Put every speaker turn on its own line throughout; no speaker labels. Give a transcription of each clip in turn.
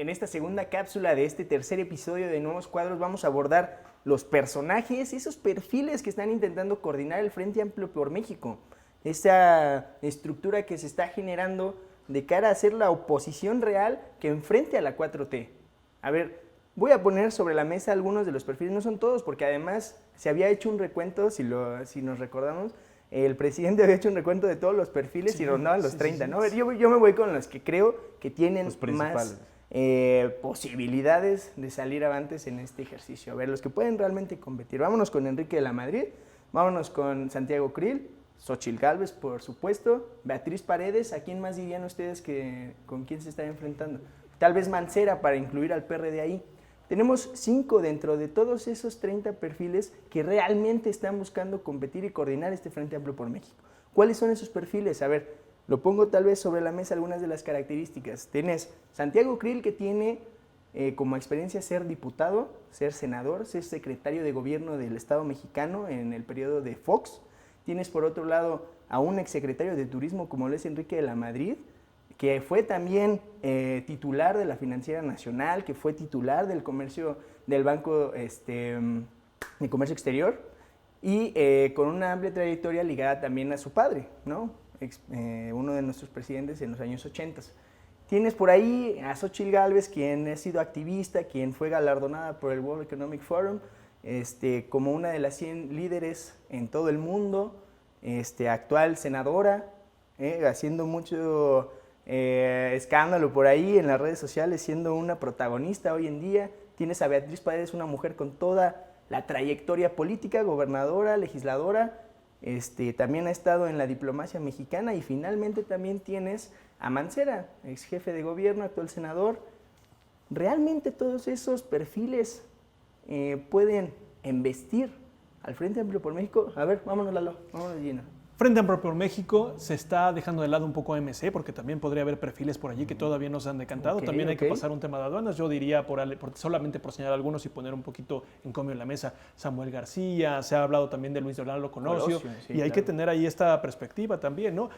En esta segunda cápsula de este tercer episodio de Nuevos Cuadros vamos a abordar los personajes, esos perfiles que están intentando coordinar el Frente Amplio por México. Esa estructura que se está generando de cara a ser la oposición real que enfrente a la 4T. A ver, voy a poner sobre la mesa algunos de los perfiles, no son todos, porque además se había hecho un recuento, si nos recordamos, el presidente había hecho un recuento de todos los perfiles y rondaban los 30, ¿no? A ver, yo me voy con los que creo que tienen más posibilidades de salir avantes en este ejercicio. A ver, los que pueden realmente competir. Vámonos con Enrique de la Madrid, vámonos con Santiago Krill, Xóchitl Gálvez, por supuesto, Beatriz Paredes. ¿A quién más dirían ustedes que con quién se está enfrentando? Tal vez Mancera, para incluir al PRD ahí. Tenemos 5 dentro de todos esos 30 perfiles que realmente están buscando competir y coordinar este Frente Amplio por México. ¿Cuáles son esos perfiles? A ver, lo pongo tal vez sobre la mesa algunas de las características. Tenés Santiago Krill, que tiene como experiencia ser diputado, ser senador, ser secretario de gobierno del Estado mexicano en el periodo de Fox. Tienes por otro lado a un exsecretario de Turismo como lo es Enrique de la Madrid, que fue también titular de la Financiera Nacional, que fue titular del Banco de Comercio Exterior y con una amplia trayectoria ligada también a su padre, ¿no? Uno de nuestros presidentes en los años 80. Tienes por ahí a Xóchitl Gálvez, quien ha sido activista, quien fue galardonada por el World Economic Forum como una de las 100 líderes en todo el mundo, actual senadora, haciendo mucho escándalo por ahí en las redes sociales, siendo una protagonista hoy en día. Tienes a Beatriz Paredes, una mujer con toda la trayectoria política, gobernadora, legisladora, también ha estado en la diplomacia mexicana, y finalmente también tienes a Mancera, ex jefe de gobierno, actual senador. ¿Realmente todos esos perfiles pueden embestir al Frente Amplio por México? A ver, vámonos Lalo, vámonos Gina.
Frente Amplio por México se está dejando de lado un poco a MC, porque también podría haber perfiles por allí que todavía no se han decantado. También hay que pasar un tema de aduanas. Yo diría, solamente por señalar algunos y poner un poquito en comio en la mesa, Samuel García, se ha hablado también de Luis Donaldo Colosio, y hay que tener ahí esta perspectiva también, ¿no?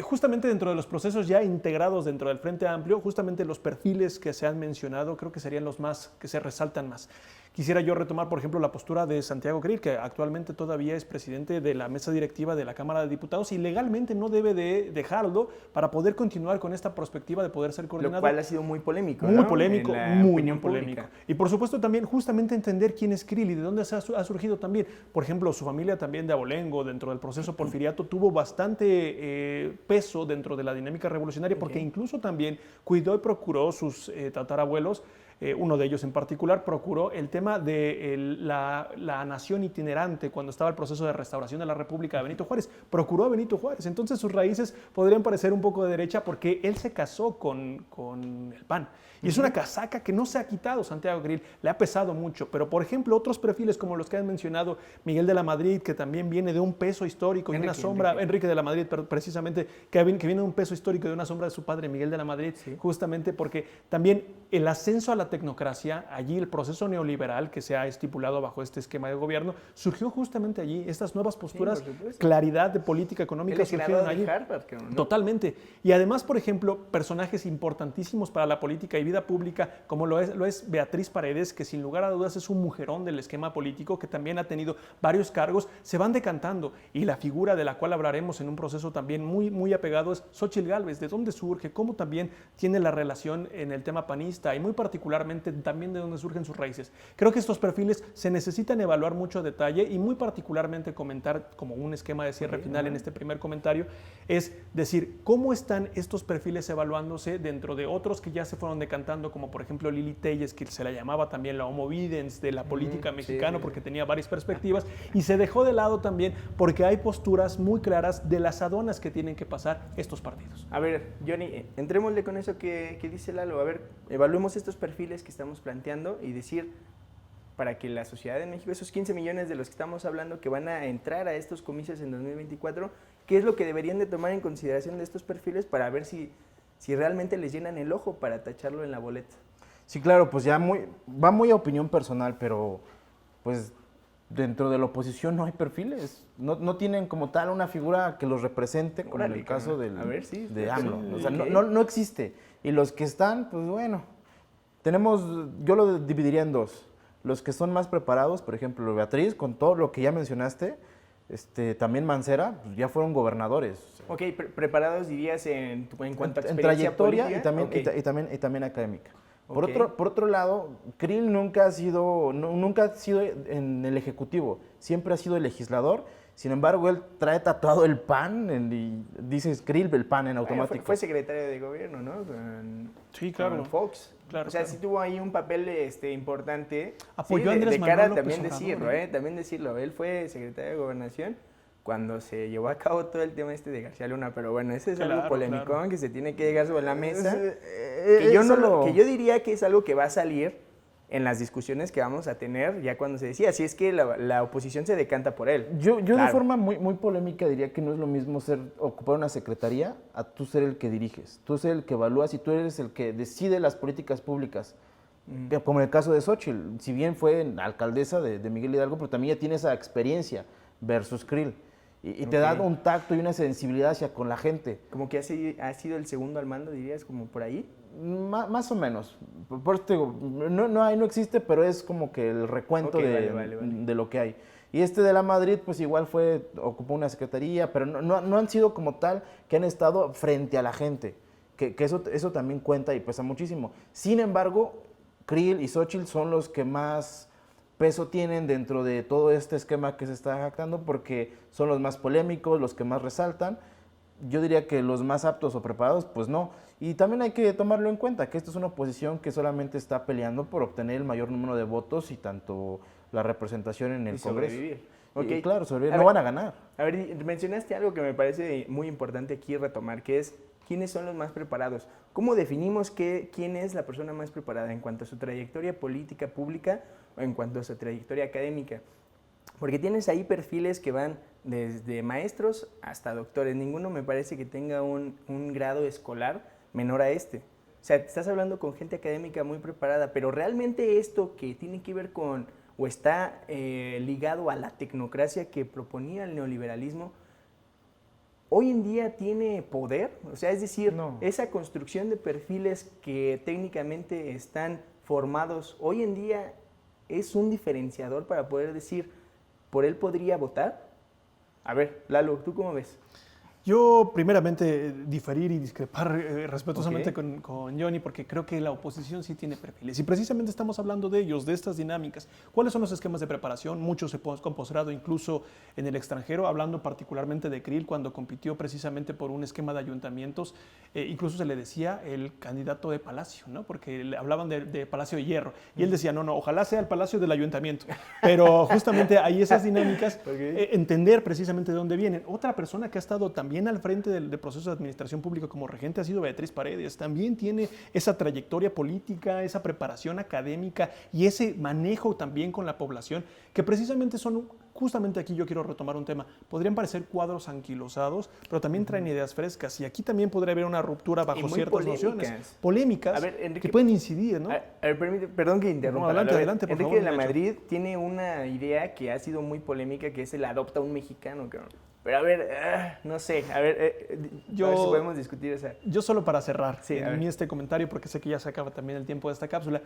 Justamente dentro de los procesos ya integrados dentro del Frente Amplio, justamente los perfiles que se han mencionado creo que serían los más, que se resaltan más. Quisiera yo retomar, por ejemplo, la postura de Santiago Krill, que actualmente todavía es presidente de la mesa directiva de la Cámara de Diputados y legalmente no debe de dejarlo para poder continuar con esta perspectiva de poder ser coordinador.
Lo cual ha sido muy polémico,
muy
¿no?
polémico, muy polémico. Y por supuesto también justamente entender quién es Krill y de dónde ha surgido también. Por ejemplo, su familia también de Abolengo, dentro del proceso porfiriato, tuvo bastante peso dentro de la dinámica revolucionaria, porque incluso también cuidó y procuró sus tatarabuelos. Uno de ellos en particular procuró el tema de la nación itinerante cuando estaba el proceso de restauración de la República de Benito Juárez. Procuró a Benito Juárez. Entonces sus raíces podrían parecer un poco de derecha porque él se casó con el PAN. Y es una casaca que no se ha quitado Santiago Krill, le ha pesado mucho. Pero, por ejemplo, otros perfiles como los que han mencionado, Miguel de la Madrid, que también viene de un peso histórico y una sombra, Enrique de la Madrid, pero precisamente, que viene de un peso histórico y de una sombra de su padre, Miguel de la Madrid, justamente porque también el ascenso a la tecnocracia, allí el proceso neoliberal que se ha estipulado bajo este esquema de gobierno, surgió justamente allí. Estas nuevas posturas, claridad de política económica surgieron allí.
Harvard, ¿no?
Totalmente. Y además, por ejemplo, personajes importantísimos para la política y vida pública, como lo es Beatriz Paredes, que sin lugar a dudas es un mujerón del esquema político, que también ha tenido varios cargos, se van decantando. Y la figura de la cual hablaremos en un proceso también muy apegado es Xóchitl Gálvez. ¿De dónde surge? ¿Cómo también tiene la relación en el tema panista? Y muy particularmente también de dónde surgen sus raíces. Creo que estos perfiles se necesitan evaluar mucho a detalle y muy particularmente comentar como un esquema de cierre final en este primer comentario, es decir, cómo están estos perfiles evaluándose dentro de otros que ya se fueron decantando, como por ejemplo Lili Telles, que se la llamaba también la homo videns de la política mexicana, porque tenía varias perspectivas, y se dejó de lado también porque hay posturas muy claras de las aduanas que tienen que pasar estos partidos.
A ver, Johnny, entrémosle con eso que dice Lalo. A ver, evaluemos estos perfiles que estamos planteando y decir, para que la sociedad de México, esos 15 millones de los que estamos hablando que van a entrar a estos comicios en 2024, ¿qué es lo que deberían de tomar en consideración de estos perfiles para ver si realmente les llenan el ojo para tacharlo en la boleta?
Sí, claro, pues ya va muy a opinión personal, pero pues dentro de la oposición no hay perfiles, no tienen como tal una figura que los represente, como en el caso de AMLO. O sea, no existe. Y los que están, pues bueno, yo lo dividiría en dos. Los que son más preparados, por ejemplo, Beatriz, con todo lo que ya mencionaste, también Mancera, pues ya fueron gobernadores.
Ok, preparados dirías en cuanto a
En
experiencia
trayectoria
política.
y también académica.
Ok.
Por otro lado, Krill nunca ha sido en el Ejecutivo, siempre ha sido el legislador. Sin embargo, él trae tatuado el PAN y dice Krill el PAN en automático.
Fue secretario de gobierno, ¿no?
Sí, claro.
Con Fox.
Claro,
o sea,
claro.
sí tuvo ahí un papel importante.
Apoyó
sí,
a Andrés
de
Manuel
cara
López
también
Obrador,
decirlo, también decirlo. Él fue secretario de Gobernación cuando se llevó a cabo todo el tema de García Luna, pero bueno, ese es algo polémico,
claro.
que se tiene que llegar sobre la mesa.
Que
Que yo diría que es algo que va a salir en las discusiones que vamos a tener ya cuando se decía, si es que la oposición se decanta por él.
Yo
Claro.
de forma muy polémica diría que no es lo mismo ocupar una secretaría a tú ser el que diriges, tú ser el que evalúas y tú eres el que decide las políticas públicas. Como en el caso de Xóchitl, si bien fue alcaldesa de Miguel Hidalgo, pero también ya tiene esa experiencia versus Krill. Y te da un tacto y una sensibilidad hacia con la gente.
Como que ha sido el segundo al mando, dirías, como por ahí.
Más o menos. Por eso te digo, no existe, pero es como que el recuento
Vale.
de lo que hay. Y de la Madrid, pues igual ocupó una secretaría, pero no han sido como tal que han estado frente a la gente. Que eso también cuenta y pesa muchísimo. Sin embargo, Krill y Xóchitl son los que más peso tienen dentro de todo este esquema que se está jactando porque son los más polémicos, los que más resaltan. Yo diría que los más aptos o preparados, pues no. Y también hay que tomarlo en cuenta, que esto es una oposición que solamente está peleando por obtener el mayor número de votos y tanto la representación en el
Y
Congreso.
sobrevivir.
Y claro, sobrevivir. No van a ganar.
A ver, mencionaste algo que me parece muy importante aquí retomar, que es quiénes son los más preparados. ¿Cómo definimos quién es la persona más preparada en cuanto a su trayectoria política pública o en cuanto a su trayectoria académica? Porque tienes ahí perfiles que van desde maestros hasta doctores. Ninguno me parece que tenga un grado escolar menor a este. O sea, estás hablando con gente académica muy preparada, pero realmente esto que tiene que ver con o está ligado a la tecnocracia que proponía el neoliberalismo, hoy en día tiene poder. O sea, es decir, esa construcción de perfiles que técnicamente están formados, hoy en día es un diferenciador para poder decir, ¿por él podría votar? A ver, Lalo, ¿tú cómo ves?
Yo, primeramente, diferir y discrepar respetuosamente con Johnny, porque creo que la oposición sí tiene perfiles. Y precisamente estamos hablando de ellos, de estas dinámicas. ¿Cuáles son los esquemas de preparación? Muchos se han postrado incluso en el extranjero, hablando particularmente de Krill, cuando compitió precisamente por un esquema de ayuntamientos. Incluso se le decía el candidato de Palacio, ¿no? Porque le hablaban de Palacio de Hierro. Y él decía, no, ojalá sea el Palacio del Ayuntamiento. Pero justamente hay esas dinámicas, entender precisamente de dónde vienen. Otra persona que ha estado también al frente del proceso de administración pública como regente ha sido Beatriz Paredes. También tiene esa trayectoria política, esa preparación académica y ese manejo también con la población, que precisamente son, justamente aquí yo quiero retomar un tema, podrían parecer cuadros anquilosados, pero también traen ideas frescas y aquí también podría haber una ruptura bajo ciertas nociones polémicas a ver, Enrique, que pueden incidir, ¿no?
Perdón que interrumpa.
No, adelante, por
Enrique
favor.
de la Madrid tiene una idea que ha sido muy polémica, que es el adopta un mexicano, cabrón. Pero a ver, no sé, a ver si podemos discutir esa.
Yo solo para cerrar
este
comentario, porque sé que ya se acaba también el tiempo de esta cápsula,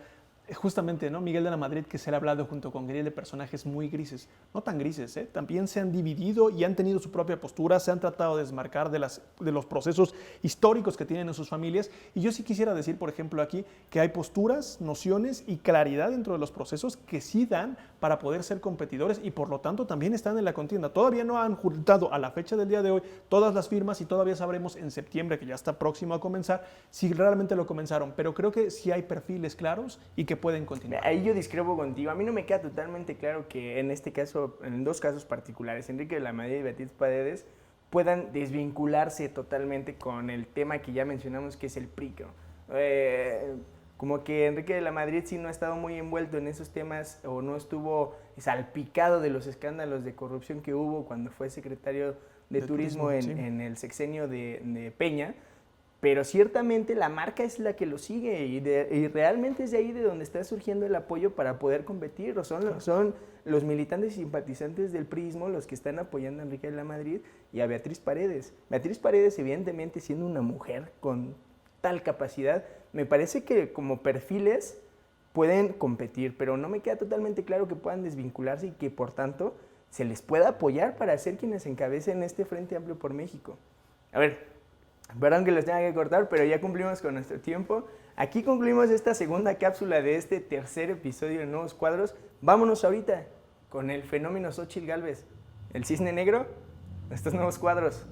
justamente, ¿no? Miguel de la Madrid, que se le ha hablado junto con Krill de personajes muy grises, no tan grises, también se han dividido y han tenido su propia postura, se han tratado de desmarcar de los procesos históricos que tienen en sus familias, y yo sí quisiera decir, por ejemplo, aquí, que hay posturas, nociones y claridad dentro de los procesos que sí dan para poder ser competidores y por lo tanto también están en la contienda. Todavía no han juntado a la fecha del día de hoy todas las firmas y todavía sabremos en septiembre, que ya está próximo a comenzar, si realmente lo comenzaron, pero creo que sí hay perfiles claros y que pueden continuar.
Ahí yo discrepo contigo. A mí no me queda totalmente claro que en este caso, en dos casos particulares, Enrique de la Madrid y Beatriz Paredes puedan desvincularse totalmente con el tema que ya mencionamos, que es el PRI. Como que Enrique de la Madrid sí no ha estado muy envuelto en esos temas o no estuvo salpicado de los escándalos de corrupción que hubo cuando fue secretario de Turismo en el sexenio de Peña, pero ciertamente la marca es la que lo sigue y realmente es de ahí de donde está surgiendo el apoyo para poder competir. Son los militantes y simpatizantes del PRIismo los que están apoyando a Enrique de la Madrid y a Beatriz Paredes. Beatriz Paredes, evidentemente, siendo una mujer con total capacidad. Me parece que como perfiles pueden competir, pero no me queda totalmente claro que puedan desvincularse y que por tanto se les pueda apoyar para ser quienes encabecen este Frente Amplio por México. A ver, perdón que los tenga que cortar, pero ya cumplimos con nuestro tiempo. Aquí concluimos esta segunda cápsula de este tercer episodio de Nuevos Cuadros. Vámonos ahorita con el fenómeno Xóchitl Gálvez, el cisne negro, estos nuevos cuadros.